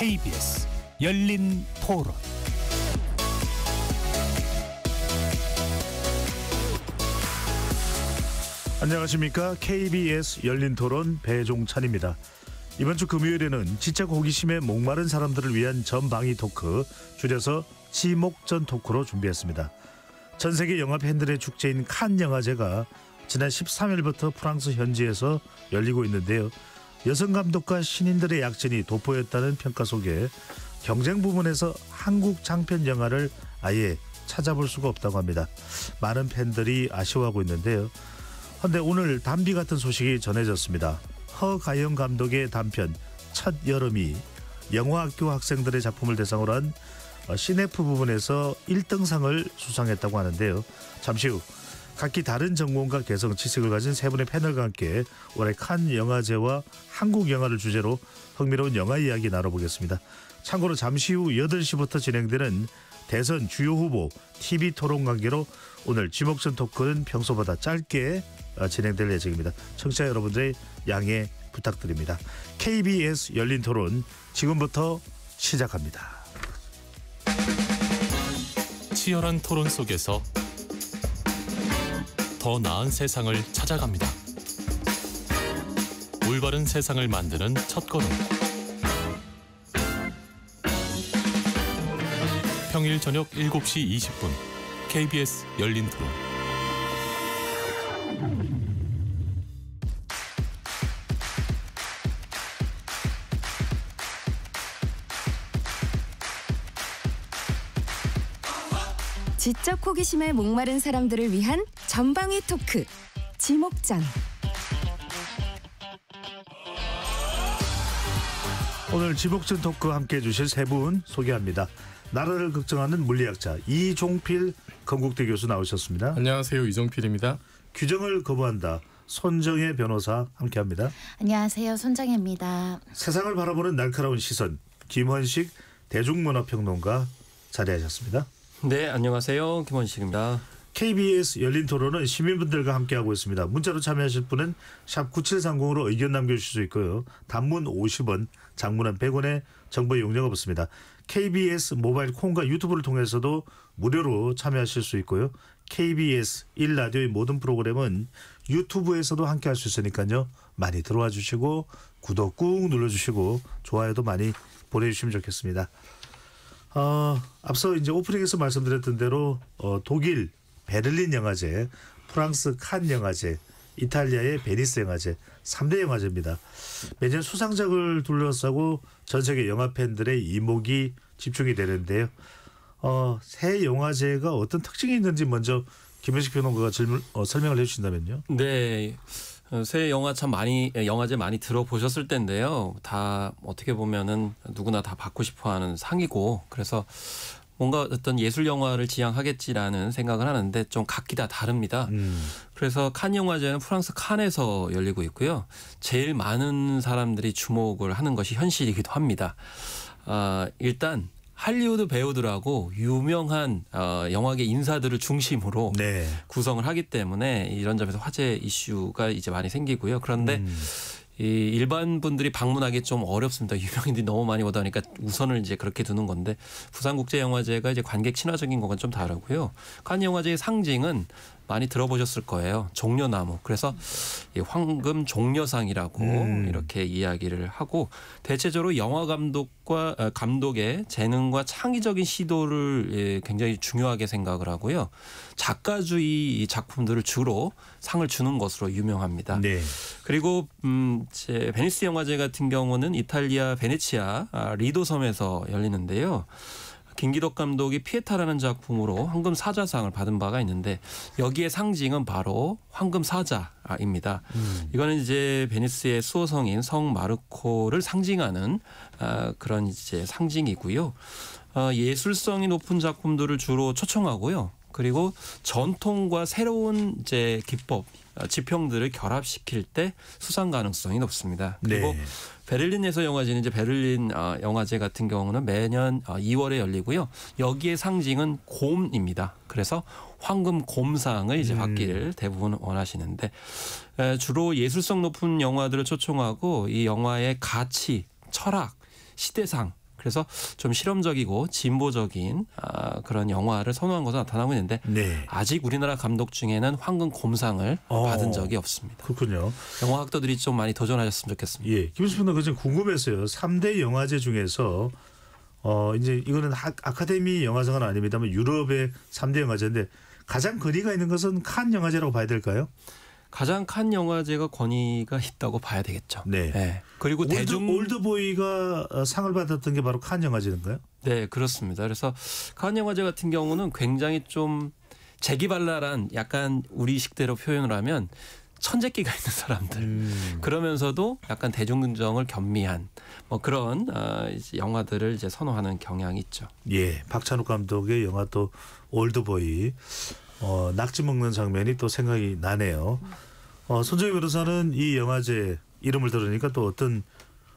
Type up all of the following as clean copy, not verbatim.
KBS 열린 토론. 안녕하십니까. KBS 열린 토론 배종찬입니다. 이번 주 금요일에는 지적 호기심에 목마른 사람들을 위한 전방위 토크, 줄여서 지목전 토크로 준비했습니다. 전 세계 영화 팬들의 축제인 칸 영화제가 지난 13일부터 프랑스 현지에서 열리고 있는데요. 여성 감독과 신인들의 약진이 돋보였다는 평가 속에 경쟁 부분에서 한국 장편 영화를 아예 찾아볼 수가 없다고 합니다. 많은 팬들이 아쉬워하고 있는데요. 그런데 오늘 단비 같은 소식이 전해졌습니다. 허가영 감독의 단편 첫 여름이 영화학교 학생들의 작품을 대상으로 한 시네프 부분에서 1등상을 수상했다고 하는데요. 잠시 후 각기 다른 전공과 개성, 지식을 가진 세 분의 패널과 함께 올해 칸 영화제와 한국 영화를 주제로 흥미로운 영화 이야기 나눠보겠습니다. 참고로 잠시 후 8시부터 진행되는 대선 주요 후보 TV 토론 관계로 오늘 지목전 토크는 평소보다 짧게 진행될 예정입니다. 청취자 여러분들의 양해 부탁드립니다. KBS 열린 토론 지금부터 시작합니다. 치열한 토론 속에서 더 나은 세상을 찾아갑니다. 올바른 세상을 만드는 첫걸음. 평일 저녁 7시 20분 KBS 열린 토론. 지적 호기심에 목마른 사람들을 위한 전방위 토크, 지목전. 오늘 지목전 토크 함께해 주실 세 분 소개합니다. 나라를 걱정하는 물리학자 이종필 건국대 교수 나오셨습니다. 안녕하세요. 이종필입니다. 규정을 거부한다. 손정혜 변호사 함께합니다. 안녕하세요. 손정혜입니다. 세상을 바라보는 날카로운 시선 김헌식 대중문화평론가 자리하셨습니다. 네, 안녕하세요. 김헌식입니다. KBS 열린 토론은 시민분들과 함께하고 있습니다. 문자로 참여하실 분은 샵 9730으로 의견 남겨주실 수 있고요. 단문 50원, 장문은 100원의 정보 이용료가 붙습니다. KBS 모바일 콩과 유튜브를 통해서도 무료로 참여하실 수 있고요. KBS 1라디오의 모든 프로그램은 유튜브에서도 함께할 수 있으니까요. 많이 들어와 주시고 구독 꾹 눌러주시고 좋아요도 많이 보내주시면 좋겠습니다. 앞서 이제 오프닝에서 말씀드렸던 대로 독일 베를린 영화제, 프랑스 칸 영화제, 이탈리아의 베니스 영화제 3대 영화제입니다. 매년 수상작을 둘러싸고 전 세계 영화 팬들의 이목이 집중이 되는데요. 새 영화제가 어떤 특징이 있는지 먼저 김현식 평론가가 설명을 해주신다면요. 네, 새 영화 참 영화제 많이 들어보셨을 텐데요. 다 어떻게 보면은 누구나 다 받고 싶어하는 상이고, 그래서 뭔가 어떤 예술 영화를 지향하겠지라는 생각을 하는데 좀 각기 다 다릅니다. 그래서 칸 영화제는 프랑스 칸에서 열리고 있고요. 제일 많은 사람들이 주목을 하는 것이 현실이기도 합니다. 일단 할리우드 배우들하고 유명한 영화계 인사들을 중심으로 네. 구성을 하기 때문에 이런 점에서 화제 이슈가 이제 많이 생기고요. 그런데 이 일반 분들이 방문하기 좀 어렵습니다. 유명인들이 너무 많이 오다 보니까 우선을 이제 그렇게 두는 건데, 부산국제영화제가 이제 관객 친화적인 것은 좀 다르고요. 칸 영화제의 상징은 많이 들어보셨을 거예요. 종려나무. 그래서 이 황금 종려상이라고 이렇게 이야기를 하고, 대체적으로 영화 감독의 재능과 창의적인 시도를 굉장히 중요하게 생각을 하고요. 작가주의 작품들을 주로 상을 주는 것으로 유명합니다. 네. 그리고 이제 베니스 영화제 같은 경우는 이탈리아 베네치아 리도섬에서 열리는데요. 김기덕 감독이 피에타라는 작품으로 황금 사자상을 받은 바가 있는데, 여기에 상징은 바로 황금 사자입니다. 이거는 이제 베니스의 수호성인 성 마르코를 상징하는 그런 이제 상징이고요. 예술성이 높은 작품들을 주로 초청하고요. 그리고 전통과 새로운 이제 기법, 지평들을 결합시킬 때 수상 가능성이 높습니다. 그리고 네. 베를린에서 영화제는 이제 베를린 영화제 같은 경우는 매년 2월에 열리고요. 여기에 상징은 곰입니다. 그래서 황금 곰상을 이제 받기를 대부분 원하시는데, 주로 예술성 높은 영화들을 초청하고 이 영화의 가치, 철학, 시대상, 그래서 좀 실험적이고 진보적인 그런 영화를 선호한 것으로 나타나고 있는데 네. 아직 우리나라 감독 중에는 황금 곰상을 받은 적이 없습니다. 그렇군요. 영화학도들이 좀 많이 도전하셨으면 좋겠습니다. 예, 김수빈은 그좀 궁금했어요. 3대 영화제 중에서 이제 이거는 아카데미 영화상은 아닙니다만 유럽의 3대 영화제인데 가장 권위가 있는 것은 칸 영화제라고 봐야 될까요? 가장 칸 영화제가 권위가 있다고 봐야 되겠죠. 네. 네. 그리고 올드보이가 상을 받았던 게 바로 칸 영화제인가요? 네, 그렇습니다. 그래서 칸 영화제 같은 경우는 굉장히 좀 재기발랄한 약간 우리식대로 표현을 하면 천재기가 있는 사람들 그러면서도 약간 대중긍정을 겸미한 뭐 그런 이제 영화들을 이제 선호하는 경향이 있죠. 예, 박찬욱 감독의 영화 또 올드보이 낙지 먹는 장면이 또 생각이 나네요. 손정희 변호사는 이 영화제 이름을 들으니까 또 어떤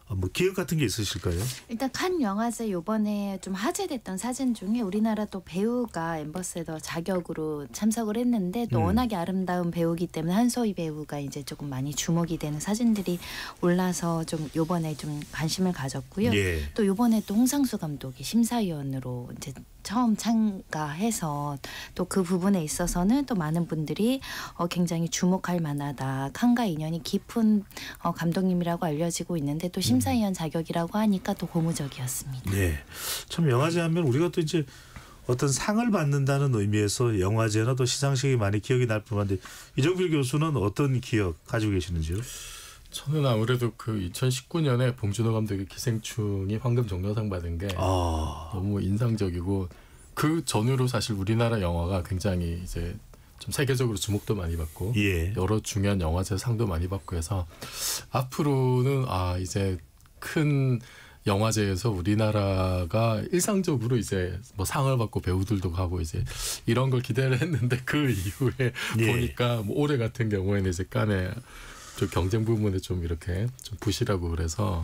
뭐 기억 같은 게 있으실까요? 일단 칸 영화제 요번에 좀 화제됐던 사진 중에 우리나라 또 배우가 앰버서더 자격으로 참석을 했는데 또 워낙에 아름다운 배우기 때문에 한소희 배우가 이제 조금 많이 주목이 되는 사진들이 올라서 좀 요번에 좀 관심을 가졌고요. 예. 또 요번에 또 홍상수 감독이 심사위원으로 이제 처음 참가해서 또 그 부분에 있어서는 또 많은 분들이 굉장히 주목할 만하다. 칸과 인연이 깊은 감독님이라고 알려지고 있는데 또 심사위원 자격이라고 하니까 또 고무적이었습니다. 네, 참 영화제 하면 우리가 또 이제 어떤 상을 받는다는 의미에서 영화제나 또 시상식이 많이 기억이 날 뿐만데 이정필 교수는 어떤 기억 가지고 계시는지요? 저는 아무래도 그 2019년에 봉준호 감독의 기생충이 황금 종려상 받은 게 너무 인상적이고 그 전후로 사실 우리나라 영화가 굉장히 이제 좀 세계적으로 주목도 많이 받고 예. 여러 중요한 영화제 상도 많이 받고 해서 앞으로는 이제 큰 영화제에서 우리나라가 일상적으로 이제 뭐 상을 받고 배우들도 가고 이제 이런 걸 기대를 했는데 그 이후에 예. 보니까 뭐 올해 같은 경우에는 이제 칸에 좀 경쟁 부분에 좀 이렇게 좀 부실하고 그래서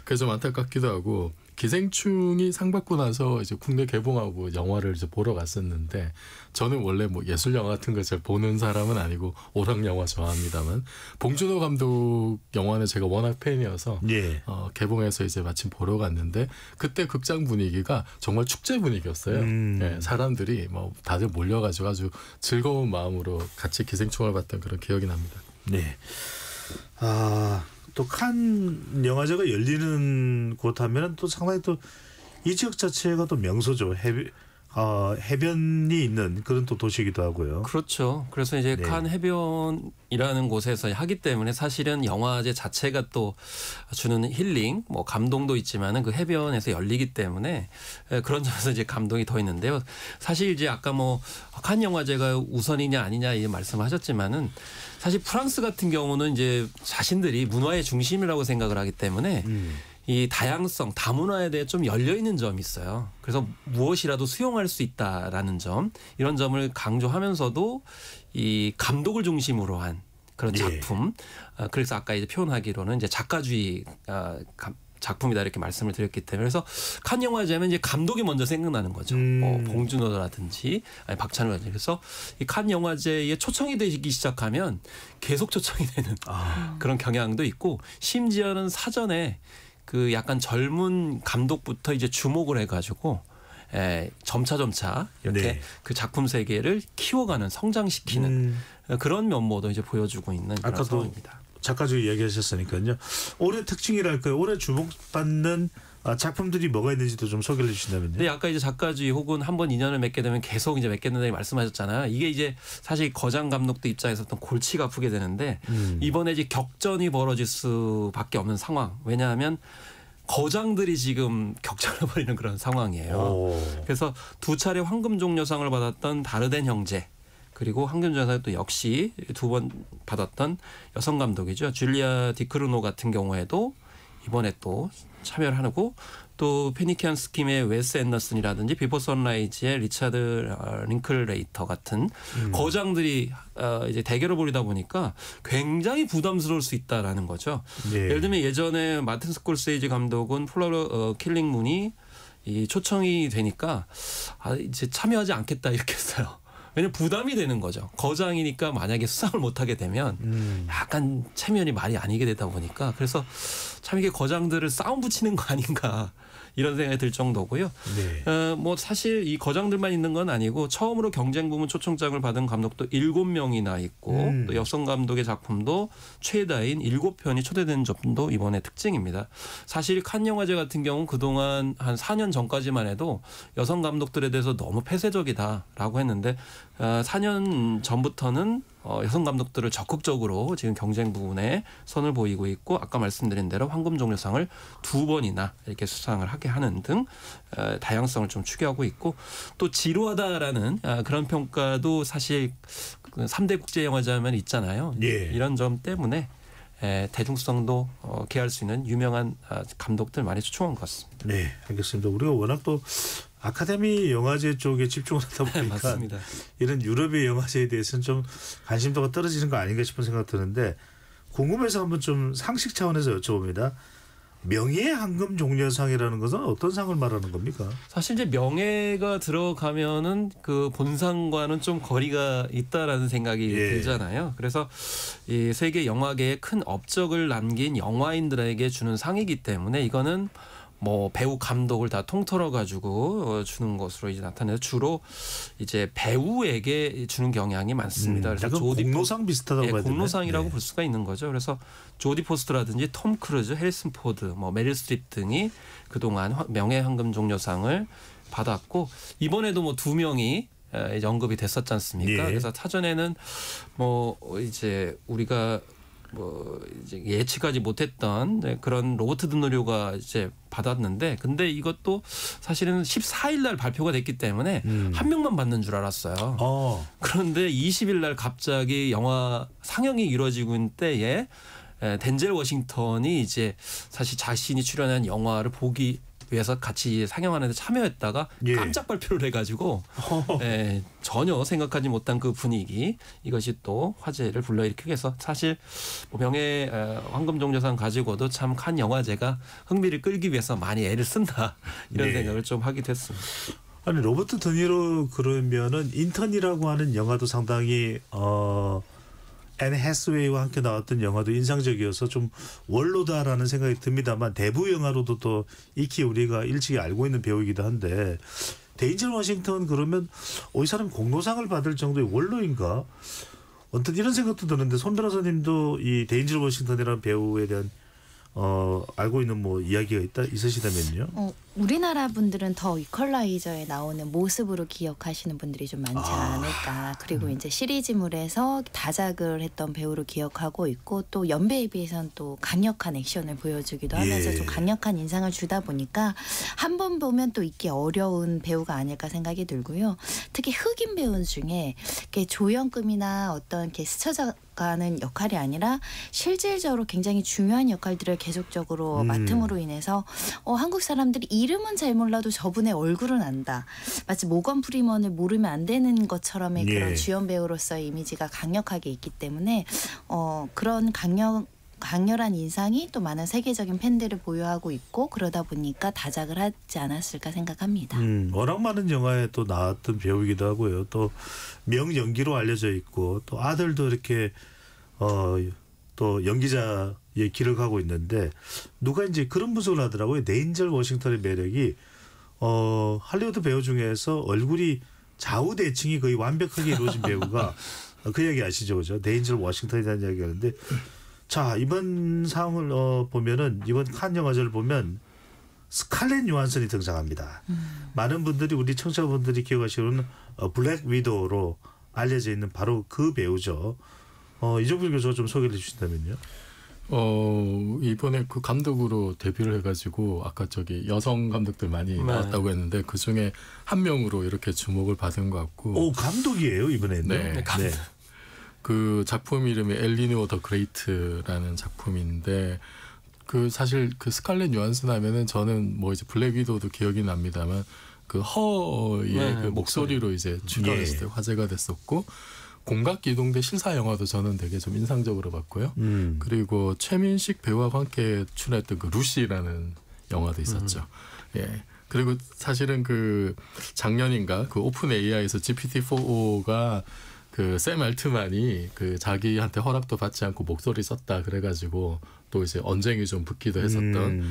그래서 좀 안타깝기도 하고 기생충이 상 받고 나서 이제 국내 개봉하고 영화를 이제 보러 갔었는데 저는 원래 뭐 예술 영화 같은 걸 잘 보는 사람은 아니고 오락 영화 좋아합니다만 봉준호 감독 영화는 제가 워낙 팬이어서 예. 개봉해서 이제 마침 보러 갔는데 그때 극장 분위기가 정말 축제 분위기였어요. 예, 사람들이 뭐 다들 몰려가지고 아주 즐거운 마음으로 같이 기생충을 봤던 그런 기억이 납니다. 네. 또 칸 영화제가 열리는 곳 하면은 또 상당히 또 이 지역 자체가 또 명소죠. 해변이 있는 그런 또 도시이기도 하고요. 그렇죠. 그래서 이제 네. 칸 해변이라는 곳에서 하기 때문에 사실은 영화제 자체가 또 주는 힐링, 뭐 감동도 있지만은 그 해변에서 열리기 때문에 그런 점에서 이제 감동이 더 있는데요. 사실 이제 아까 뭐 칸 영화제가 우선이냐 아니냐 이 말씀하셨지만은 사실 프랑스 같은 경우는 이제 자신들이 문화의 중심이라고 생각을 하기 때문에 이 다양성, 다문화에 대해 좀 열려 있는 점이 있어요. 그래서 무엇이라도 수용할 수 있다라는 점, 이런 점을 강조하면서도 이 감독을 중심으로 한 그런 작품. 그래서 아까 이제 표현하기로는 이제 작가주의 작품이다 이렇게 말씀을 드렸기 때문에 그래서 칸 영화제면 이제 감독이 먼저 생각나는 거죠. 뭐 봉준호라든지 아니 박찬호라든지 그래서 이 칸 영화제에 초청이 되기 시작하면 계속 초청이 되는 그런 경향도 있고 심지어는 사전에 그 약간 젊은 감독부터 이제 주목을 해가지고 점차 이렇게 네. 그 작품 세계를 키워가는 성장시키는 그런 면모도 이제 보여주고 있는 그런 아까도 상황입니다. 작가주의 이야기하셨으니까요. 올해 특징이랄까요? 올해 주목받는 작품들이 뭐가 있는지도 좀 소개를 해주신다면요. 네, 아까 이제 작가주의 혹은 한번 인연을 맺게 되면 계속 이제 맺게 된다고 말씀하셨잖아요. 이게 이제 사실 거장 감독도 입장에서 어떤 골치가 아프게 되는데 이번에 이제 격전이 벌어질 수밖에 없는 상황. 왜냐하면 거장들이 지금 격전을 벌이는 그런 상황이에요. 그래서 두 차례 황금종려상을 받았던 다르덴 형제. 그리고 황금종려상을 또 역시 두 번 받았던 여성 감독이죠. 줄리아 디크루노 같은 경우에도 이번에 또 참여를 하고 또 페니키안 스킴의 웨스 앤더슨이라든지 비포 선라이즈의 리차드 링클레이터 같은 거장들이 이제 대결을 벌이다 보니까 굉장히 부담스러울 수 있다라는 거죠. 네. 예를 들면 예전에 마틴 스콜세이지 감독은 플라워 킬링 문이 이 초청이 되니까 이제 참여하지 않겠다 이렇게 했어요. 왜냐면 부담이 되는 거죠. 거장이니까 만약에 수상을 못하게 되면 약간 체면이 말이 아니게 되다 보니까 그래서 참 이게 거장들을 싸움 붙이는 거 아닌가 이런 생각이 들 정도고요. 네. 뭐 사실 이 거장들만 있는 건 아니고 처음으로 경쟁 부문 초청장을 받은 감독도 7명이나 있고 또 여성 감독의 작품도 최다인 7편이 초대된 점도 이번에 특징입니다. 사실 칸 영화제 같은 경우는 그동안 한 4년 전까지만 해도 여성 감독들에 대해서 너무 폐쇄적이다라고 했는데 4년 전부터는 여성 감독들을 적극적으로 지금 경쟁 부분에 선을 보이고 있고 아까 말씀드린 대로 황금종려상을 2번이나 이렇게 수상을 하게 하는 등 다양성을 좀 추구하고 있고 또 지루하다라는 그런 평가도 사실 3대 국제영화제 하면 있잖아요. 예. 이런 점 때문에 대중성도 기할 수 있는 유명한 감독들 많이 초청한 것 같습니다. 네, 알겠습니다. 우리가 워낙 또 아카데미 영화제 쪽에 집중을 하다 보니까 맞습니다. 이런 유럽의 영화제에 대해서는 좀 관심도가 떨어지는 거 아닌가 싶은 생각 드는데 궁금해서 한번 좀 상식 차원에서 여쭤봅니다. 명예 황금 종려상이라는 것은 어떤 상을 말하는 겁니까? 사실 이제 명예가 들어가면은 그 본상과는 좀 거리가 있다라는 생각이 들잖아요. 그래서 이 세계 영화계에 큰 업적을 남긴 영화인들에게 주는 상이기 때문에 이거는 뭐 배우 감독을 다 통틀어 가지고 주는 것으로 이제 나타내서 주로 이제 배우에게 주는 경향이 많습니다. 그래서 약간 공로상 비슷하다고 봐야 되나요? 공로상이라고 볼 수가 있는 거죠. 그래서 조디 포스터라든지 톰 크루즈, 해리슨 포드, 뭐 메릴 스트립 등이 그동안 명예 황금 종려상을 받았고 이번에도 뭐 2명이 이제 언급이 됐었지 않습니까? 그래서 사전에는 뭐 이제 우리가 뭐 이제 예측하지 못했던 그런 로버트 드노리오가 이제 받았는데 근데 이것도 사실은 14일 날 발표가 됐기 때문에 한 명만 받는 줄 알았어요. 그런데 20일 날 갑자기 영화 상영이 이루어지고 있는 때에 덴젤 워싱턴이 이제 사실 자신이 출연한 영화를 보기 위해서 같이 상영하는 데 참여했다가 깜짝 발표를 해가지고 전혀 생각하지 못한 그 분위기 이것이 또 화제를 불러일으키게 해서 사실 뭐 명예 황금종려상 가지고도 참 칸 영화제가 흥미를 끌기 위해서 많이 애를 쓴다 이런 생각을 좀 하게 됐습니다. 아니 로버트 드니로 그러면은 인턴이라고 하는 영화도 상당히 앤 해스웨이와 함께 나왔던 영화도 인상적이어서 좀 원로다라는 생각이 듭니다만 대부 영화로도 또 익히 우리가 일찍이 알고 있는 배우이기도 한데 데인젤 워싱턴 그러면 이 사람 공로상을 받을 정도의 원로인가? 언뜻 이런 생각도 드는데 손 변호사님도 이 데인젤 워싱턴이라는 배우에 대한 알고 있는 뭐 이야기가 있으시다면요? 우리나라 분들은 더 이퀄라이저에 나오는 모습으로 기억하시는 분들이 좀 많지 않을까. 그리고 이제 시리즈물에서 다작을 했던 배우로 기억하고 있고 또 연배에 비해서는 또 강력한 액션을 보여주기도 하면서 좀 강력한 인상을 주다 보니까 한 번 보면 또 잊기 어려운 배우가 아닐까 생각이 들고요. 특히 흑인 배우 중에 조연급이나 어떤 이렇게 스쳐가는 역할이 아니라 실질적으로 굉장히 중요한 역할들을 계속적으로 맡음으로 인해서 한국 사람들이 이름은 잘 몰라도 저분의 얼굴은 안다. 마치 모건 프리먼을 모르면 안 되는 것처럼의 그런 주연 배우로서의 이미지가 강력하게 있기 때문에 그런 강렬한 인상이 또 많은 세계적인 팬들을 보유하고 있고 그러다 보니까 다작을 하지 않았을까 생각합니다. 워낙 많은 영화에 또 나왔던 배우이기도 하고요. 또 명연기로 알려져 있고 또 아들도 이렇게 또 연기자의 길을 가고 있는데 누가 이제 그런 분석을 하더라고요. 데인젤 워싱턴의 매력이 할리우드 배우 중에서 얼굴이 좌우 대칭이 거의 완벽하게 이루어진 배우가 그 이야기 아시죠, 그죠? 데인젤 워싱턴이라는 이야기하는데 자 이번 상을 보면은 이번 칸 영화제를 보면 스칼렛 요한슨이 등장합니다. 많은 분들이 우리 청취자분들이 기억하시는 블랙 위도우로 알려져 있는 바로 그 배우죠. 이종필 교수가 좀 소개를 해주신다면요. 이번에 그 감독으로 데뷔를 해가지고 아까 여성 감독들 많이 나왔다고 했는데 그 중에 한 명으로 이렇게 주목을 받은 것 같고. 감독이에요 이번에는. 네. 그 작품 이름이 엘리노어 더 그레이트라는 작품인데 그 사실 그 스칼렛 요한슨 하면은 저는 뭐 이제 블랙 위도우도 기억이 납니다만 그 허의 그 목소리로 이제 출연했을 때 화제가 됐었고. 공각기동대 실사 영화도 저는 되게 좀 인상적으로 봤고요. 그리고 최민식 배우와 함께 출연했던 그 루시라는 영화도 있었죠. 그리고 사실은 그 작년인가 그 오픈 AI에서 GPT-4O가 그 샘 알트만이 그 자기한테 허락도 받지 않고 목소리 썼다 그래가지고 또 이제 언쟁이 좀 붙기도 했었던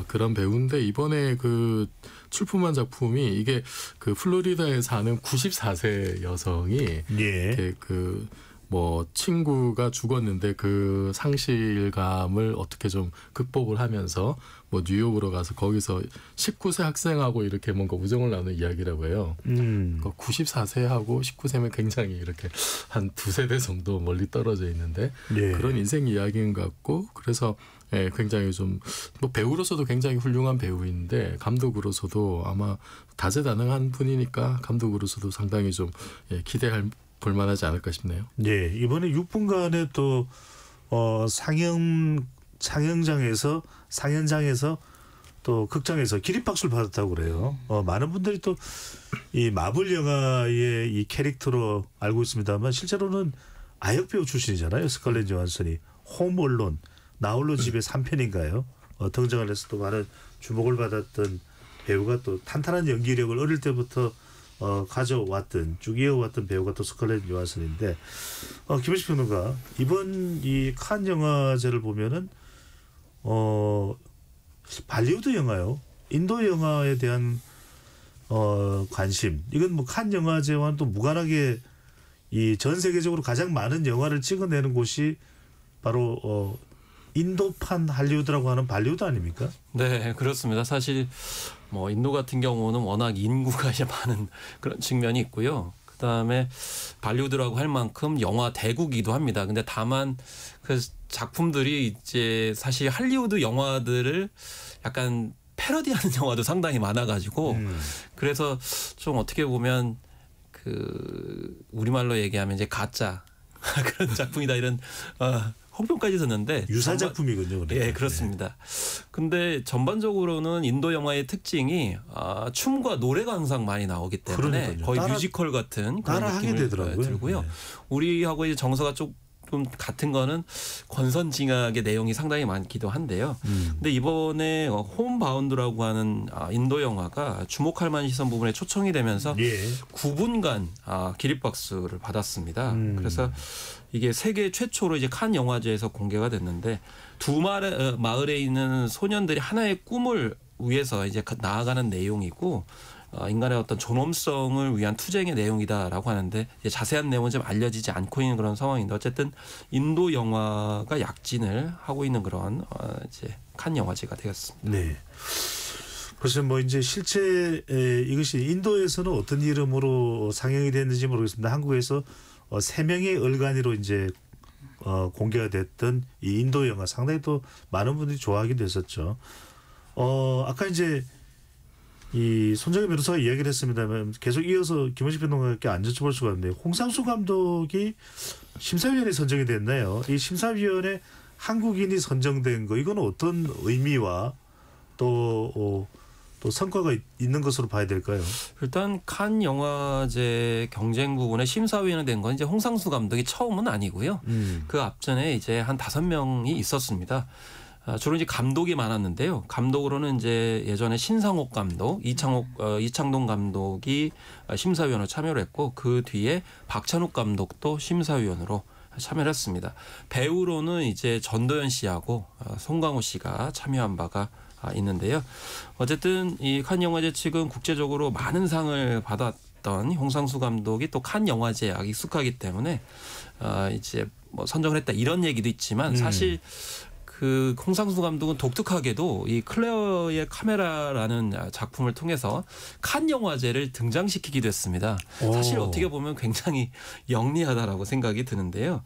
그런 배우인데 이번에 그 출품한 작품이 이게 그 플로리다에 사는 94세 여성이 이렇게 그 뭐 친구가 죽었는데 그 상실감을 어떻게 좀 극복을 하면서 뭐 뉴욕으로 가서 거기서 19세 학생하고 이렇게 뭔가 우정을 나누는 이야기라고 해요. 94세하고 19세면 굉장히 이렇게 한 두세 대 정도 멀리 떨어져 있는데 그런 인생 이야기인 것 같고 그래서 굉장히 좀 뭐 배우로서도 굉장히 훌륭한 배우인데 감독으로서도 아마 다재다능한 분이니까 감독으로서도 상당히 좀 기대할 볼만하지 않을까 싶네요. 네, 이번에 6분간의 또 상영장에서 또 극장에서 기립박수를 받았다고 그래요. 많은 분들이 또 이 마블 영화의 이 캐릭터로 알고 있습니다만 실제로는 아역 배우 출신이잖아요. 스칼렛 요한슨이 홈 언론, 나홀로 집에 3편인가요? 등장을 해서 또 많은 주목을 받았던 배우가 또 탄탄한 연기력을 어릴 때부터 가져왔던 쭉 이어왔던 배우가 또 스칼렛 요한슨인데 김현식 평론가 이번 이 칸 영화제를 보면은 발리우드 영화요 인도 영화에 대한 관심 이건 뭐 칸 영화제와는 또 무관하게 이 전 세계적으로 가장 많은 영화를 찍어내는 곳이 바로 인도판 할리우드라고 하는 발리우드 아닙니까? 네, 그렇습니다. 사실 뭐 인도 같은 경우는 워낙 인구가 이제 많은 그런 측면이 있고요. 그다음에 발리우드라고 할 만큼 영화 대국이기도 합니다. 근데 다만 그 작품들이 이제 사실 할리우드 영화들을 약간 패러디하는 영화도 상당히 많아가지고 그래서 좀 어떻게 보면 그 우리말로 얘기하면 이제 가짜 그런 작품이다 이런 혹평까지 듣는데 유사 작품이군요. 예, 그렇습니다. 근데 전반적으로는 인도 영화의 특징이 춤과 노래가 항상 많이 나오기 때문에 그러니까요. 거의 뮤지컬 같은 그런 느낌을 들고요. 우리하고 이제 정서가 조금 같은 거는 권선징악의 내용이 상당히 많기도 한데요. 근데 이번에 홈바운드라고 하는 인도 영화가 주목할 만한 시선 부분에 초청이 되면서 9분간 기립박수를 받았습니다. 그래서 이게 세계 최초로 이제 칸 영화제에서 공개가 됐는데 두 마을에 있는 소년들이 하나의 꿈을 위해서 이제 나아가는 내용이고 인간의 어떤 존엄성을 위한 투쟁의 내용이다라고 하는데 이제 자세한 내용은 좀 알려지지 않고 있는 그런 상황인데 어쨌든 인도 영화가 약진을 하고 있는 그런 이제 칸 영화제가 되었습니다. 네. 그래서 뭐 이제 실제 이것이 인도에서는 어떤 이름으로 상영이 됐는지 모르겠습니다. 한국에서 3명의 얼간이로 이제 공개가 됐던 이 인도 영화 상당히 또 많은 분들이 좋아하기도 했었죠. 아까 이제 이 손정혜 변호사가 이야기를 했습니다만 계속 이어서 김원식 변호사께 안 여쭤볼 수가 없는데 홍상수 감독이 심사위원회 선정이 됐나요? 이 심사위원회 한국인이 선정된 거 이거는 어떤 의미와 또 성과가 있는 것으로 봐야 될까요? 일단 칸 영화제 경쟁 부분에 심사위원이 된 건 이제 홍상수 감독이 처음은 아니고요. 그 앞전에 이제 한 5명이 있었습니다. 주로 이제 감독이 많았는데요. 감독으로는 이제 예전에 신상옥 감독, 이창동 감독이 심사위원으로 참여를 했고 그 뒤에 박찬욱 감독도 심사위원으로 참여를 했습니다. 배우로는 이제 전도연 씨하고 송강호 씨가 참여한 바가 있는데요. 어쨌든 이 칸 영화제 측은 국제적으로 많은 상을 받았던 홍상수 감독이 또 칸 영화제에 익숙하기 때문에 이제 뭐 선정을 했다 이런 얘기도 있지만 사실 그 홍상수 감독은 독특하게도 이 클레어의 카메라라는 작품을 통해서 칸 영화제를 등장시키기도 했습니다. 사실 어떻게 보면 굉장히 영리하다라고 생각이 드는데요.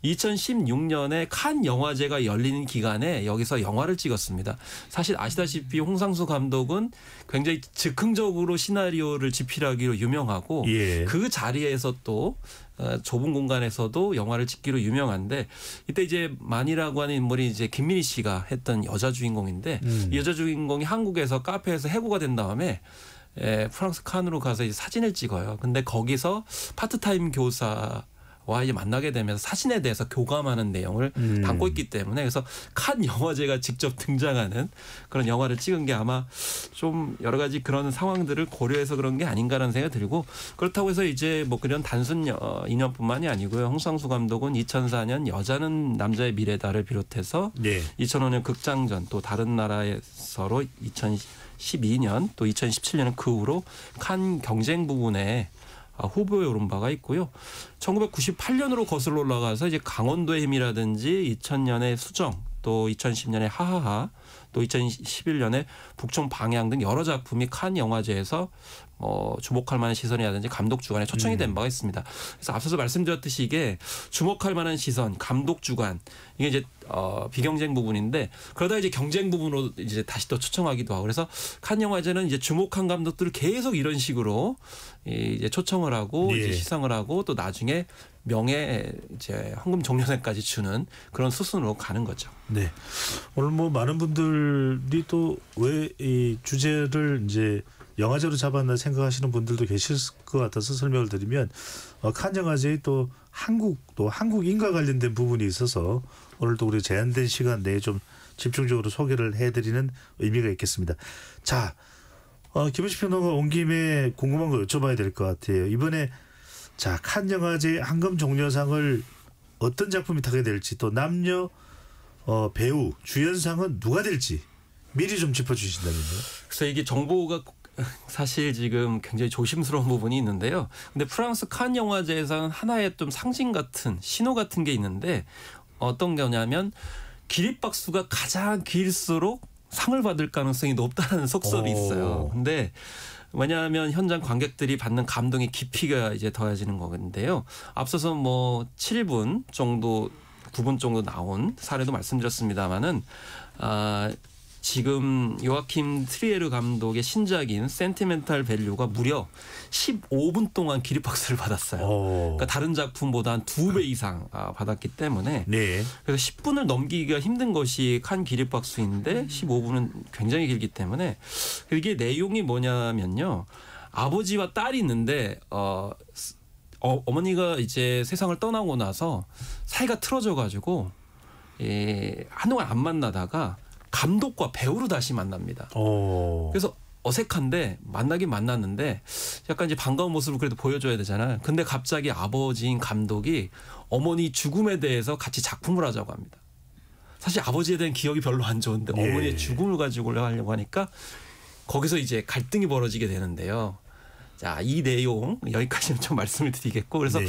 2016년에 칸 영화제가 열리는 기간에 여기서 영화를 찍었습니다. 사실 아시다시피 홍상수 감독은 굉장히 즉흥적으로 시나리오를 집필하기로 유명하고 그 자리에서 또 좁은 공간에서도 영화를 찍기로 유명한데 이때 이제 만이라고 하는 인물이 이제 김민희 씨가 했던 여자 주인공인데 이 여자 주인공이 한국에서 카페에서 해고가 된 다음에 프랑스 칸으로 가서 이제 사진을 찍어요. 근데 거기서 파트타임 교사 이제 만나게 되면서 사진에 대해서 교감하는 내용을 담고 있기 때문에 그래서 칸 영화제가 직접 등장하는 그런 영화를 찍은 게 아마 좀 여러 가지 그런 상황들을 고려해서 그런 게 아닌가라는 생각이 들고 그렇다고 해서 이제 뭐 그런 단순 인연뿐만이 아니고요. 홍상수 감독은 2004년 여자는 남자의 미래다를 비롯해서 2005년 극장전 또 다른 나라에서로 2012년 또 2017년은 그 후로 칸 경쟁 부분에 후보에 오른 바가 있고요. 1998년으로 거슬러 올라가서 이제 강원도의 힘이라든지 2000년의 수정 또 2010년에 하하하 또 2011년에 북청 방향 등 여러 작품이 칸 영화제에서 주목할 만한 시선이라든지 감독 주관에 초청이 된 바가 있습니다. 그래서 앞서서 말씀드렸듯이 이게 주목할 만한 시선, 감독 주관 이게 이제 비경쟁 부분인데 그러다 이제 경쟁 부분으로 이제 다시 또 초청하기도 하고 그래서 칸 영화제는 이제 주목한 감독들을 계속 이런 식으로 이제 초청을 하고 이제 시상을 하고 또 나중에 명예 이제 황금 종려상까지 주는 그런 수순으로 가는 거죠. 네. 오늘 뭐 많은 분들이 또 왜 이 주제를 이제 영화제로 잡았나 생각하시는 분들도 계실 것 같아서 설명을 드리면 칸 영화제의 또 한국인과 관련된 부분이 있어서 오늘도 우리 제한된 시간 내에 좀 집중적으로 소개를 해드리는 의미가 있겠습니다. 자, 김은식 평론가 온 김에 궁금한 거 여쭤봐야 될 것 같아요. 이번에 자, 칸 영화제 황금 종려상을 어떤 작품이 타게 될지 또 남녀 배우 주연상은 누가 될지 미리 좀 짚어주신다면요. 그래서 이게 정보가 사실 지금 굉장히 조심스러운 부분이 있는데요. 근데 프랑스 칸 영화제에서는 하나의 좀 상징 같은 신호 같은 게 있는데 어떤 거냐면 기립박수가 가장 길수록 상을 받을 가능성이 높다는 속설이 있어요. 근데 왜냐하면 현장 관객들이 받는 감동의 깊이가 이제 더해지는 거인데요. 앞서서 뭐 7분 정도 9분 정도 나온 사례도 말씀드렸습니다마는 지금 요아킴 트리에르 감독의 신작인 센티멘탈 밸류가 무려 15분 동안 기립박수를 받았어요. 그러니까 다른 작품보다 한 2배 이상 받았기 때문에 그래서 10분을 넘기기가 힘든 것이 칸 기립박수인데 15분은 굉장히 길기 때문에 이게 내용이 뭐냐면요. 아버지와 딸이 있는데 어머니가 이제 세상을 떠나고 나서 사이가 틀어져 가지고 한동안 안 만나다가 감독과 배우로 다시 만납니다. 그래서 어색한데 만나긴 만났는데 약간 이제 반가운 모습을 그래도 보여줘야 되잖아요. 근데 갑자기 아버지인 감독이 어머니 죽음에 대해서 같이 작품을 하자고 합니다. 사실 아버지에 대한 기억이 별로 안 좋은데 어머니의 죽음을 가지고 하려고 하니까 거기서 이제 갈등이 벌어지게 되는데요. 자, 이 내용 여기까지는 좀 말씀을 드리겠고 그래서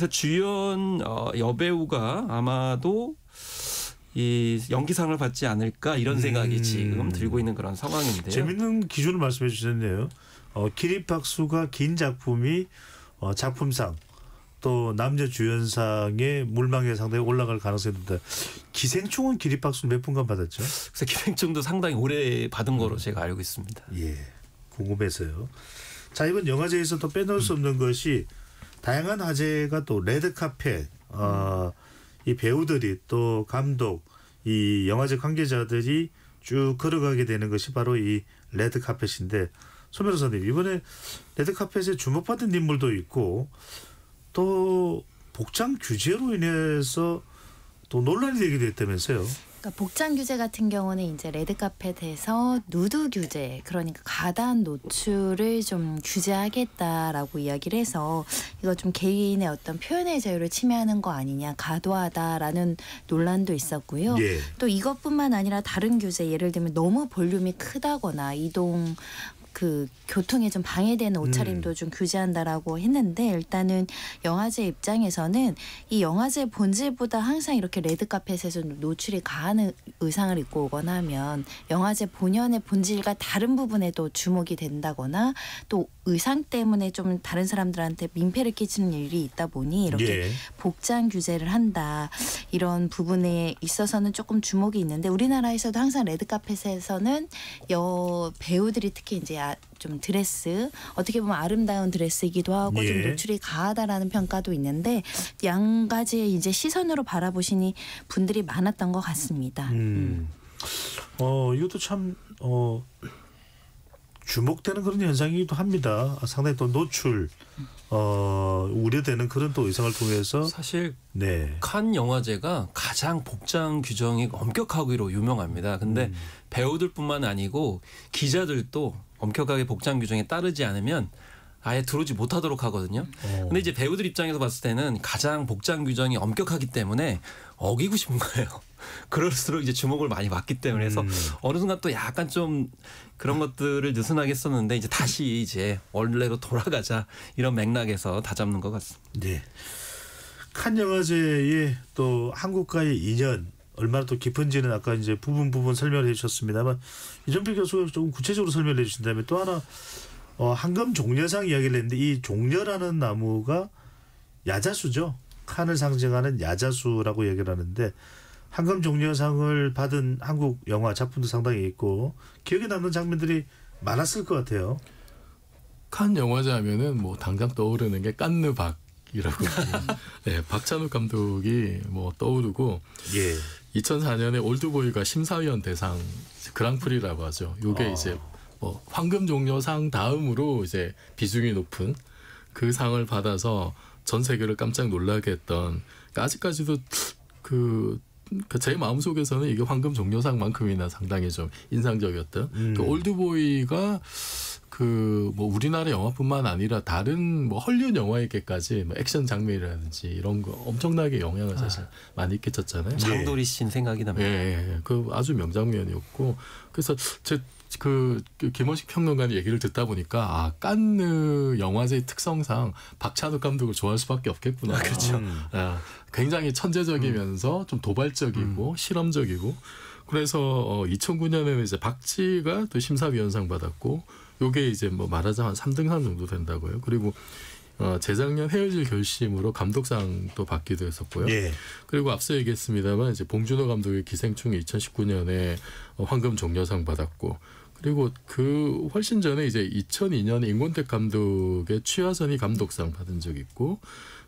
주연 여배우가 아마도 이 연기상을 받지 않을까 이런 생각이 지금 들고 있는 그런 상황인데요. 재밌는 기준을 말씀해 주셨네요. 기립박수가 긴 작품이 작품상 또 남자 주연상의 물망에 상당히 올라갈 가능성이 있습니다. 기생충은 기립박수 몇 분간 받았죠? 그래서 기생충도 상당히 오래 받은 거로 제가 알고 있습니다. 예, 궁금해서요. 자, 이번 영화제에서 또 빼놓을 수 없는 것이 다양한 화제가 또 레드카펫 이 배우들이 또 감독 이 영화제 관계자들이 쭉 걸어가게 되는 것이 바로 이 레드카펫인데 소 변호사님 이번에 레드카펫에 주목받은 인물도 있고 또 복장 규제로 인해서 또 논란이 되기도 했다면서요. 그러니까 복장 규제 같은 경우는 이제 레드카펫에서 누드 규제, 그러니까 과다한 노출을 좀 규제하겠다라고 이야기를 해서 이거 좀 개인의 어떤 표현의 자유를 침해하는 거 아니냐, 과도하다라는 논란도 있었고요. 또 이것뿐만 아니라 다른 규제, 예를 들면 너무 볼륨이 크다거나 이동 그 교통에 좀 방해되는 옷차림도 좀 규제한다라고 했는데 일단은 영화제 입장에서는 이 영화제 본질보다 항상 이렇게 레드카펫에서 노출이 가한 의상을 입고 오거나 하면 영화제 본연의 본질과 다른 부분에도 주목이 된다거나 또 의상 때문에 좀 다른 사람들한테 민폐를 끼치는 일이 있다 보니 이렇게 복장 규제를 한다. 이런 부분에 있어서는 조금 주목이 있는데 우리나라에서도 항상 레드카펫에서는 배우들이 특히 이제 좀 드레스, 어떻게 보면 아름다운 드레스이기도 하고 좀 노출이 가하다라는 평가도 있는데 양 가지의 이제 시선으로 바라보시니 분들이 많았던 것 같습니다. 이것도 참 주목되는 그런 현상이기도 합니다. 상당히 또 노출 우려되는 그런 또 의상을 통해서 사실 네. 칸 영화제가 가장 복장 규정이 엄격하기로 유명합니다. 근데 배우들뿐만 아니고 기자들도 엄격하게 복장 규정에 따르지 않으면 아예 들어오지 못하도록 하거든요. 근데 이제 배우들 입장에서 봤을 때는 가장 복장 규정이 엄격하기 때문에 어기고 싶은 거예요. 그럴수록 이제 주목을 많이 받기 때문에 해서 어느 순간 또 약간 좀 그런 것들을 느슨하게 썼는데 이제 다시 이제 원래로 돌아가자 이런 맥락에서 다잡는 것 같습니다. 네. 칸 영화제에 또 한국과의 인연 얼마나 또 깊은지는 아까 이제 부분 설명을 해주셨습니다만 이정필 교수가 조금 구체적으로 설명해 주신다면 또 하나 황금 종려상 이야기를 했는데 이 종려라는 나무가 야자수죠. 칸을 상징하는 야자수라고 얘기를 하는데 황금 종려상을 받은 한국 영화 작품도 상당히 있고 기억에 남는 장면들이 많았을 것 같아요. 칸 영화제 하면은 뭐 당장 떠오르는 게 깐느박이라고 네, 박찬욱 감독이 뭐 떠오르고 예. 2004년에 올드보이가 심사위원 대상 그랑프리라고 하죠. 요게 이제 뭐 황금 종려상 다음으로 이제 비중이 높은 그 상을 받아서 전 세계를 깜짝 놀라게 했던 그러니까 아직까지도 제 마음속에서는 이게 황금 종려상만큼이나 상당히 좀 인상적이었던 그 올드보이가 뭐 우리나라 영화뿐만 아니라 다른 뭐 헐리우드 영화에게까지 뭐 액션 장면이라든지 이런 거 엄청나게 영향을 사실 많이 끼쳤잖아요. 장도리 씨 생각이 납니다. 예. 그 아주 명장면이었고 그래서 그 김원식 평론가의 얘기를 듣다 보니까 깐느 영화제의 특성상 박찬욱 감독을 좋아할 수밖에 없겠구나. 그렇죠. 굉장히 천재적이면서 좀 도발적이고 실험적이고 그래서 2009년에는 이제 박지가 또 심사위원상 받았고 요게 이제 뭐 말하자면 3등상 정도 된다고요. 그리고 재작년 헤어질 결심으로 감독상도 받기도 했었고요. 예. 그리고 앞서 얘기했습니다만 이제 봉준호 감독의 기생충이 2019년에 황금 종려상 받았고 그리고 그 훨씬 전에 이제 2002년에 임권택 감독의 취하선이 감독상 받은 적이 있고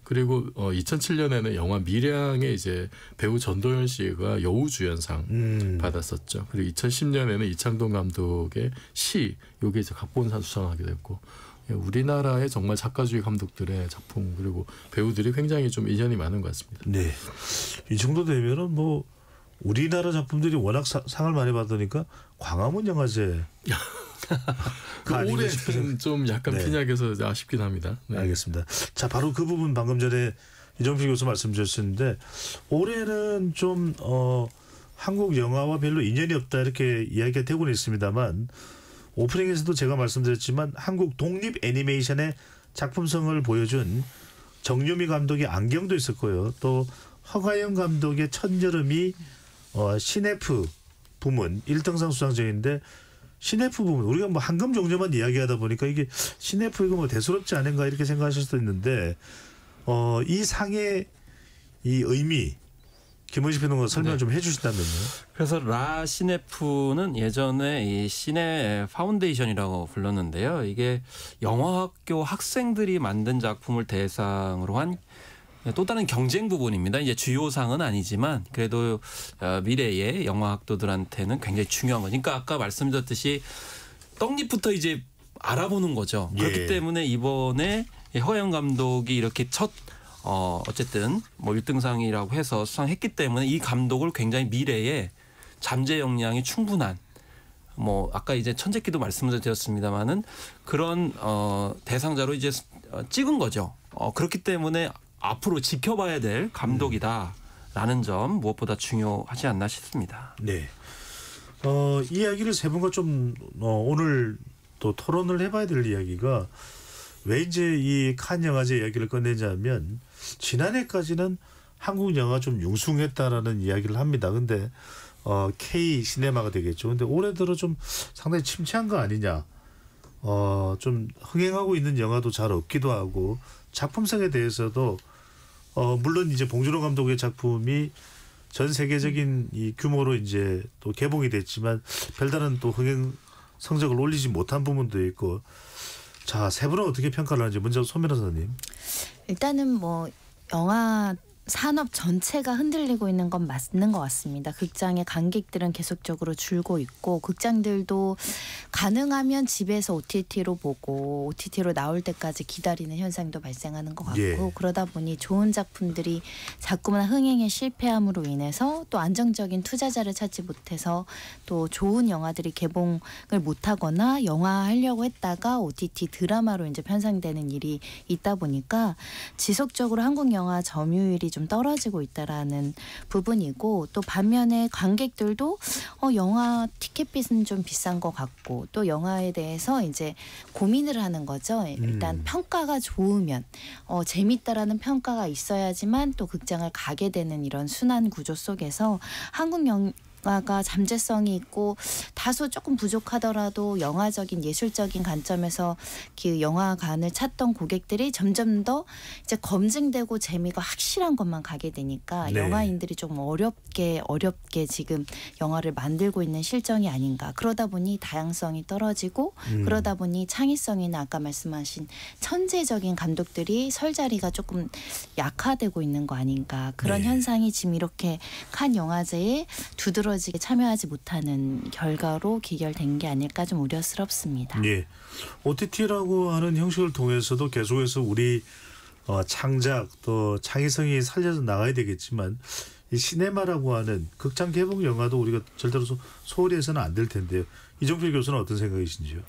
그리고 2007년에는 영화 미량의 이제 배우 전도연 씨가 여우주연상 받았었죠. 그리고 2010년에는 이창동 감독의 시 요게 이제 각본상 수상하게 됐고 우리나라의 정말 작가주의 감독들의 작품 그리고 배우들이 굉장히 좀 인연이 많은 것 같습니다. 네. 이 정도 되면은 뭐 우리나라 작품들이 워낙 상을 많이 받으니까 광화문 영화제 올해는 좀 약간 네. 핀약해서 아쉽긴 합니다. 네. 알겠습니다. 자, 바로 그 부분 방금 전에 이정필 교수 말씀 주셨는데 올해는 좀 한국 영화와 별로 인연이 없다 이렇게 이야기가 되고는 있습니다만 오프닝에서도 제가 말씀드렸지만 한국 독립 애니메이션의 작품성을 보여준 정유미 감독의 안경도 있었고요. 또 허가영 감독의 천여름이 시네프 부문 1등상 수상자인데 시네프 부분 우리가 뭐 황금 종려만 이야기하다 보니까 이게 시네프 이거 뭐 대수롭지 않은가 이렇게 생각하실 수도 있는데 이 상의 이 의미 김원식 평론가 설명 좀 해주신다면요. 그래서 라 시네프는 예전에 이 시네 파운데이션이라고 불렀는데요. 이게 영화학교 학생들이 만든 작품을 대상으로 한 또 다른 경쟁 부분입니다. 이제 주요상은 아니지만 그래도 미래의 영화학도들한테는 굉장히 중요한 거죠. 그러니까 아까 말씀드렸듯이 떡잎부터 이제 알아보는 거죠. 예. 그렇기 때문에 이번에 허영 감독이 이렇게 첫 어쨌든 뭐 1등상이라고 해서 수상했기 때문에 이 감독을 굉장히 미래에 잠재 역량이 충분한 뭐 아까 이제 천재기도 말씀을 드렸습니다마는 그런 대상자로 이제 찍은 거죠. 그렇기 때문에 앞으로 지켜봐야 될 감독이다라는 점 무엇보다 중요하지 않나 싶습니다. 네. 이 이야기를 세 분과 좀 오늘 또 토론을 해봐야 될 이야기가 왜 이제 이 칸 영화제 이야기를 꺼내냐면 지난해까지는 한국 영화 좀 융숭했다라는 이야기를 합니다. 근데 K 시네마가 되겠죠. 근데 올해 들어 좀 상당히 침체한 거 아니냐. 좀 흥행하고 있는 영화도 잘 없기도 하고 작품성에 대해서도 물론 이제 봉준호 감독의 작품이 전 세계적인 이 규모로 이제 또 개봉이 됐지만 별다른 또 흥행 성적을 올리지 못한 부분도 있고 자, 세 분은 어떻게 평가를 하는지 먼저 손 변호사님. 일단은 뭐 영화 산업 전체가 흔들리고 있는 건 맞는 것 같습니다. 극장의 관객들은 계속적으로 줄고 있고 극장들도 가능하면 집에서 OTT로 보고 OTT로 나올 때까지 기다리는 현상도 발생하는 것 같고 예. 그러다 보니 좋은 작품들이 자꾸만 흥행에 실패함으로 인해서 또 안정적인 투자자를 찾지 못해서 또 좋은 영화들이 개봉을 못하거나 영화하려고 했다가 OTT 드라마로 이제 편성되는 일이 있다 보니까 지속적으로 한국 영화 점유율이 좀 떨어지고 있다라는 부분이고 또 반면에 관객들도 영화 티켓빚은 좀 비싼 것 같고 또 영화에 대해서 이제 고민을 하는 거죠. 일단 평가가 좋으면 재밌다라는 평가가 있어야지만 또 극장을 가게 되는 이런 순환 구조 속에서 한국 영화가 잠재성이 있고 다소 조금 부족하더라도 영화적인 예술적인 관점에서 그 영화관을 찾던 고객들이 점점 더 이제 검증되고 재미가 확실한 것만 가게 되니까 네. 영화인들이 좀 어렵게 지금 영화를 만들고 있는 실정이 아닌가. 그러다 보니 다양성이 떨어지고 그러다 보니 창의성이나 아까 말씀하신 천재적인 감독들이 설 자리가 조금 약화되고 있는 거 아닌가. 그런 네. 현상이 지금 이렇게 칸 영화제에 두드러지게 참여하지 못하는 결과로 기결된 게 아닐까 좀 우려스럽습니다. 예. OTT라고 하는 형식을 통해서도 계속해서 우리 창작 또 창의성이 살려서 나가야 되겠지만 이 시네마라고 하는 극장 개봉 영화도 우리가 절대로 소홀히 해서는 안 될 텐데요. 이종필 교수는 어떤 생각이신지요?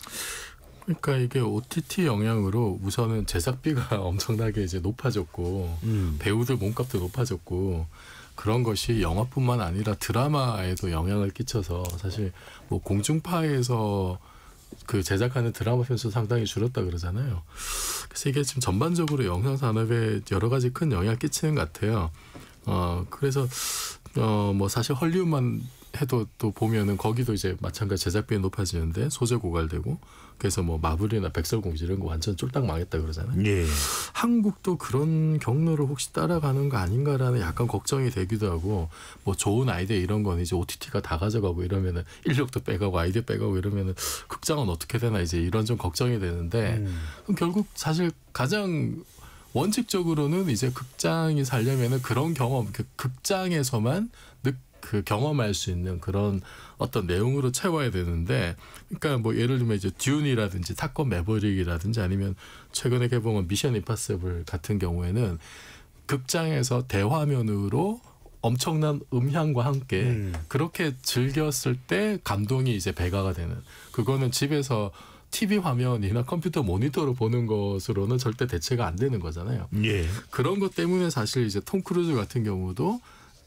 그러니까 이게 OTT 영향으로 우선은 제작비가 엄청나게 이제 높아졌고 배우들 몸값도 높아졌고 그런 것이 영화뿐만 아니라 드라마에도 영향을 끼쳐서 사실 뭐 공중파에서 그 제작하는 드라마 편수 상당히 줄었다 그러잖아요. 그래서 이게 지금 전반적으로 영상 산업에 여러 가지 큰 영향을 끼치는 것 같아요. 그래서 뭐 사실 헐리우드만 해도 또 보면은 거기도 이제 마찬가지 제작비가 높아지는데 소재 고갈되고 그래서 뭐 마블이나 백설공주 이런 거 완전 쫄딱 망했다 그러잖아요. 예. 한국도 그런 경로를 혹시 따라가는 거 아닌가라는 약간 걱정이 되기도 하고 뭐 좋은 아이디어 이런 건 이제 OTT가 다 가져가고 이러면은 인력도 빼가고 아이디어 빼가고 이러면은 극장은 어떻게 되나 이제 이런 좀 걱정이 되는데 그럼 결국 사실 가장 원칙적으로는 이제 극장이 살려면은 그런 경험, 극장에서만 그 경험할 수 있는 그런 어떤 내용으로 채워야 되는데, 그러니까 뭐 예를 들면 이제 듀운이라든지 탑건 매버릭이라든지 아니면 최근에 개봉한 미션 임파서블 같은 경우에는 극장에서 대화면으로 엄청난 음향과 함께 그렇게 즐겼을 때 감동이 이제 배가가 되는, 그거는 집에서 TV 화면이나 컴퓨터 모니터로 보는 것으로는 절대 대체가 안 되는 거잖아요. 예. 그런 것 때문에 사실 이제 톰 크루즈 같은 경우도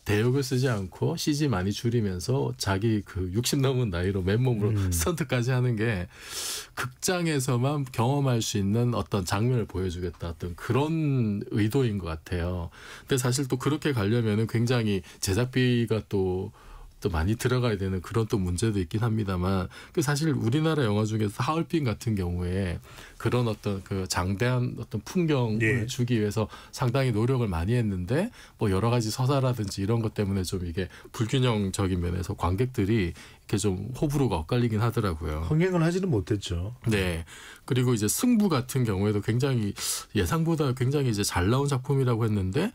대역을 쓰지 않고 CG 많이 줄이면서 자기 그 60 넘은 나이로 맨몸으로 스턴트까지 하는 게 극장에서만 경험할 수 있는 어떤 장면을 보여주겠다, 어떤 그런 의도인 것 같아요. 근데 사실 또 그렇게 가려면은 굉장히 제작비가 또 많이 들어가야 되는 그런 또 문제도 있긴 합니다만, 그 사실 우리나라 영화 중에서 하얼빈 같은 경우에 그런 어떤 그 장대한 어떤 풍경을 주기 위해서 상당히 노력을 많이 했는데 뭐 여러 가지 서사라든지 이런 것 때문에 좀 이게 불균형적인 면에서 관객들이 이렇게 좀 호불호가 엇갈리긴 하더라고요. 흥행을 하지는 못했죠. 네. 그리고 이제 승부 같은 경우에도 굉장히 예상보다 굉장히 이제 잘 나온 작품이라고 했는데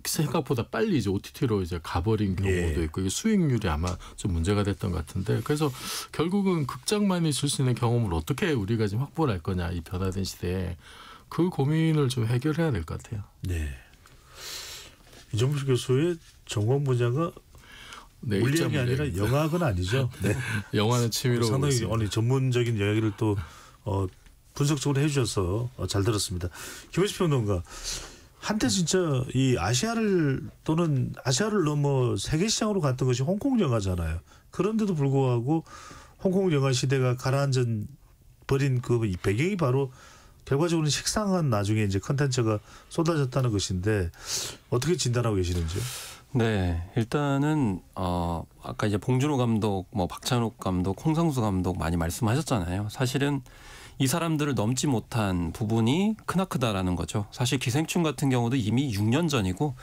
생각보다 빨리 이제 OTT로 이제 가버린 경우도 있고, 이게 수익률이 아마 좀 문제가 됐던 것 같은데, 그래서 결국은 극장만이 줄 수 있는 경험을 어떻게 우리가 지금 확보를 할 거냐, 이 변화된 시대에 그 고민을 좀 해결해야 될 것 같아요. 네. 이종필 교수의 전공 분야가 물리학이 아니라 영화학은 아니죠. 네. 영화는 취미로 상당히 전문적인 이야기를 또 분석적으로 해주셔서 잘 들었습니다. 김현식 평론가. 한때 진짜 이 아시아를 넘어 세계 시장으로 갔던 것이 홍콩 영화잖아요. 그런데도 불구하고 홍콩 영화 시대가 가라앉아 버린 그 배경이 바로 결과적으로는 식상한 나중에 이제 컨텐츠가 쏟아졌다는 것인데, 어떻게 진단하고 계시는지요? 네, 일단은 아까 이제 봉준호 감독, 뭐 박찬욱 감독, 홍상수 감독 많이 말씀하셨잖아요. 사실은 이 사람들을 넘지 못한 부분이 크나크다라는 거죠. 사실 기생충 같은 경우도 이미 6년 전이고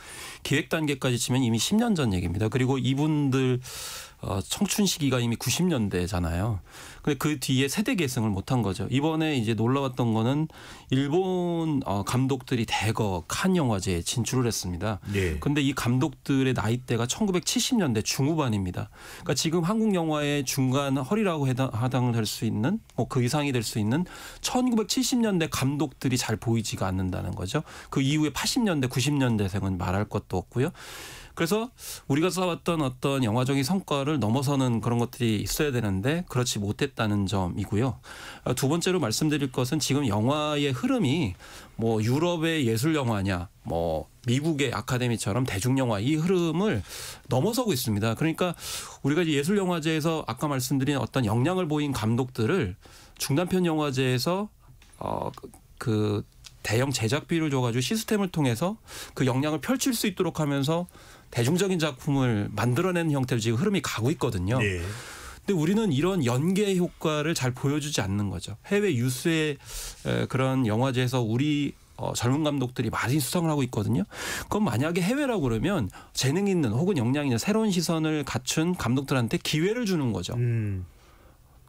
기획 단계까지 치면 이미 10년 전 얘기입니다. 그리고 이분들 청춘 시기가 이미 90년대잖아요. 근데 그 뒤에 세대 계승을 못한 거죠. 이번에 이제 놀라웠던 거는 일본 감독들이 대거 칸 영화제에 진출을 했습니다. 예. 근데 이 감독들의 나이대가 1970년대 중후반입니다. 그러니까 지금 한국 영화의 중간 허리라고 해당을 할 수 있는 그 이상이 될 수 있는 1970년대 감독들이 잘 보이지가 않는다는 거죠. 그 이후에 80년대, 90년대생은 말할 것도 없고요. 그래서 우리가 쌓았던 어떤 영화적인 성과를 넘어서는 그런 것들이 있어야 되는데 그렇지 못했다는 점이고요. 두 번째로 말씀드릴 것은 지금 영화의 흐름이 뭐 유럽의 예술 영화냐, 뭐 미국의 아카데미처럼 대중 영화 이 흐름을 넘어서고 있습니다. 그러니까 우리가 이제 예술 영화제에서 아까 말씀드린 어떤 역량을 보인 감독들을 중단편 영화제에서 그 대형 제작비를 줘가지고 시스템을 통해서 그 역량을 펼칠 수 있도록 하면서 대중적인 작품을 만들어내는 형태로 지금 흐름이 가고 있거든요. 예. 근데 우리는 이런 연계 효과를 잘 보여주지 않는 거죠. 해외 유수의 그런 영화제에서 우리 젊은 감독들이 많이 수상을 하고 있거든요. 그럼 만약에 해외라고 그러면 재능 있는 혹은 역량 있는 새로운 시선을 갖춘 감독들한테 기회를 주는 거죠.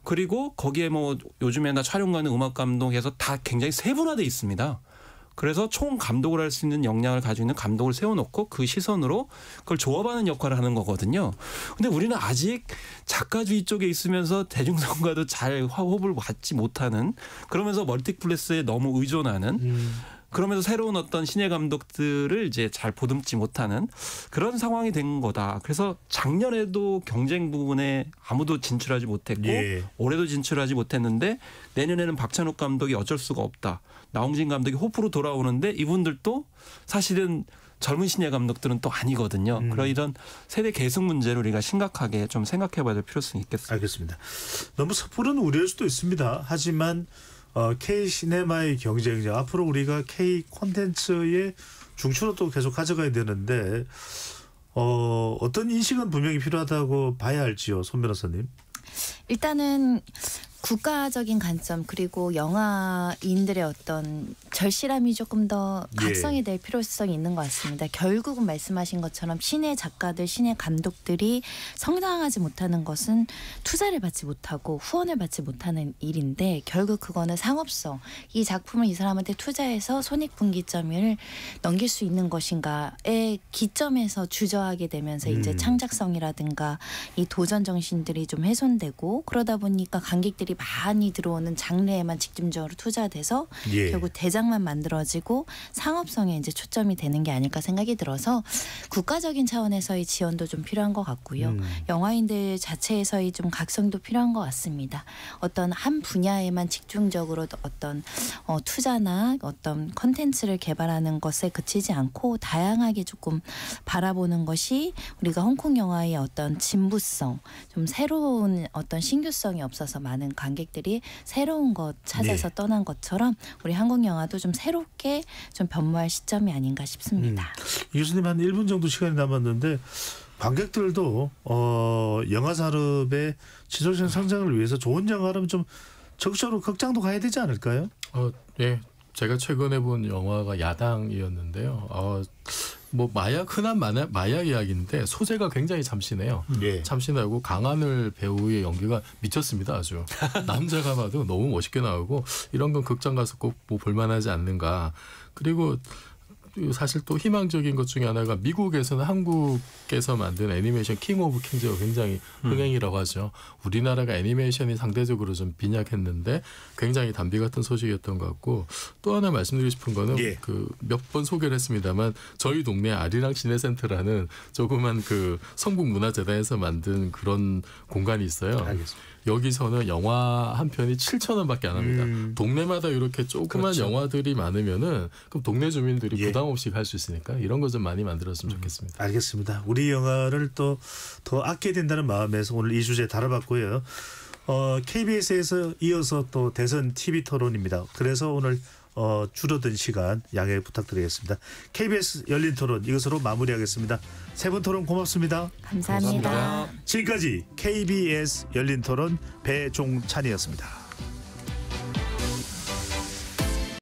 그리고 거기에 뭐 요즘에나 촬영가는 음악 감독에서 다 굉장히 세분화돼 있습니다. 그래서 총 감독을 할 수 있는 역량을 가지고 있는 감독을 세워놓고 그 시선으로 그걸 조합하는 역할을 하는 거거든요. 근데 우리는 아직 작가주의 쪽에 있으면서 대중성과도 잘 호흡을 받지 못하는, 그러면서 멀티플렉스에 너무 의존하는, 그러면서 새로운 어떤 신예 감독들을 이제 잘 보듬지 못하는 그런 상황이 된 거다. 그래서 작년에도 경쟁 부분에 아무도 진출하지 못했고 예. 올해도 진출하지 못했는데 내년에는 박찬욱 감독이 어쩔 수가 없다. 나홍진 감독이 호프로 돌아오는데 이분들도 사실은 젊은 신예 감독들은 또 아니거든요. 그런 이런 세대 계승 문제를 우리가 심각하게 좀 생각해 봐야 될 필요성이 있겠습니다. 알겠습니다. 너무 섣부른 우려일 수도 있습니다. 하지만 K-시네마의 경쟁력, 앞으로 우리가 K-콘텐츠의 중추로 또 계속 가져가야 되는데 어떤 인식은 분명히 필요하다고 봐야 할지요, 손 변호사님. 일단은 국가적인 관점 그리고 영화인들의 어떤 절실함이 조금 더 각성이 될 필요성이 있는 것 같습니다. 결국은 말씀하신 것처럼 신예 작가들, 신예 감독들이 성장하지 못하는 것은 투자를 받지 못하고 후원을 받지 못하는 일인데, 결국 그거는 상업성, 이 작품을 이 사람한테 투자해서 손익분기점을 넘길 수 있는 것인가의 기점에서 주저하게 되면서 이제 창작성이라든가 이 도전 정신들이 좀 훼손되고, 그러다 보니까 관객들이 많이 들어오는 장르에만 집중적으로 투자돼서 결국 대작만 만들어지고 상업성에 이제 초점이 되는 게 아닐까 생각이 들어서 국가적인 차원에서의 지원도 좀 필요한 것 같고요. 영화인들 자체에서의 좀 각성도 필요한 것 같습니다. 어떤 한 분야에만 집중적으로 어떤 투자나 어떤 컨텐츠를 개발하는 것에 그치지 않고 다양하게 조금 바라보는 것이 우리가 홍콩 영화의 어떤 진부성, 좀 새로운 어떤 신규성이 없어서 많은 관객들이 새로운 것 찾아서 떠난 것처럼 우리 한국 영화도 좀 새롭게 좀 변모할 시점이 아닌가 싶습니다. 이 교수님 한 1분 정도 시간이 남았는데 관객들도 영화 산업의 지속적인 성장을 위해서 좋은 영화라면 좀 적극적으로 극장도 가야 되지 않을까요? 예. 제가 최근에 본 영화가 야당이었는데요. 뭐 흔한 마약 이야기인데 소재가 굉장히 참신해요. 참신하고 강하늘 배우의 연기가 미쳤습니다. 아주 남자가 봐도 너무 멋있게 나오고 이런 건 극장 가서 꼭 뭐 볼만하지 않는가. 그리고 사실 또 희망적인 것 중에 하나가 미국에서는 한국에서 만든 애니메이션 킹 오브 킹즈가 굉장히 흥행이라고 하죠. 우리나라가 애니메이션이 상대적으로 좀 빈약했는데 굉장히 단비 같은 소식이었던 것 같고, 또 하나 말씀드리고 싶은 거는 그 몇 번 소개를 했습니다만 저희 동네 아리랑 시내센터라는 조그만 그 성북문화재단에서 만든 그런 공간이 있어요. 알겠습니다. 여기서는 영화 한 편이 7,000원밖에 안 합니다. 동네마다 이렇게 조그만 영화들이 많으면은 그럼 동네 주민들이 부담 없이 갈 수 있으니까 이런 거 좀 많이 만들었으면 좋겠습니다. 알겠습니다. 우리 영화를 또 더 아껴야 된다는 마음에서 오늘 이 주제 다뤄봤고요. KBS에서 이어서 또 대선 TV 토론입니다. 그래서 오늘 줄어든 시간 양해 부탁드리겠습니다. KBS 열린 토론 이것으로 마무리하겠습니다. 세 분 토론 고맙습니다. 감사합니다. 지금까지 KBS 열린 토론 배종찬이었습니다.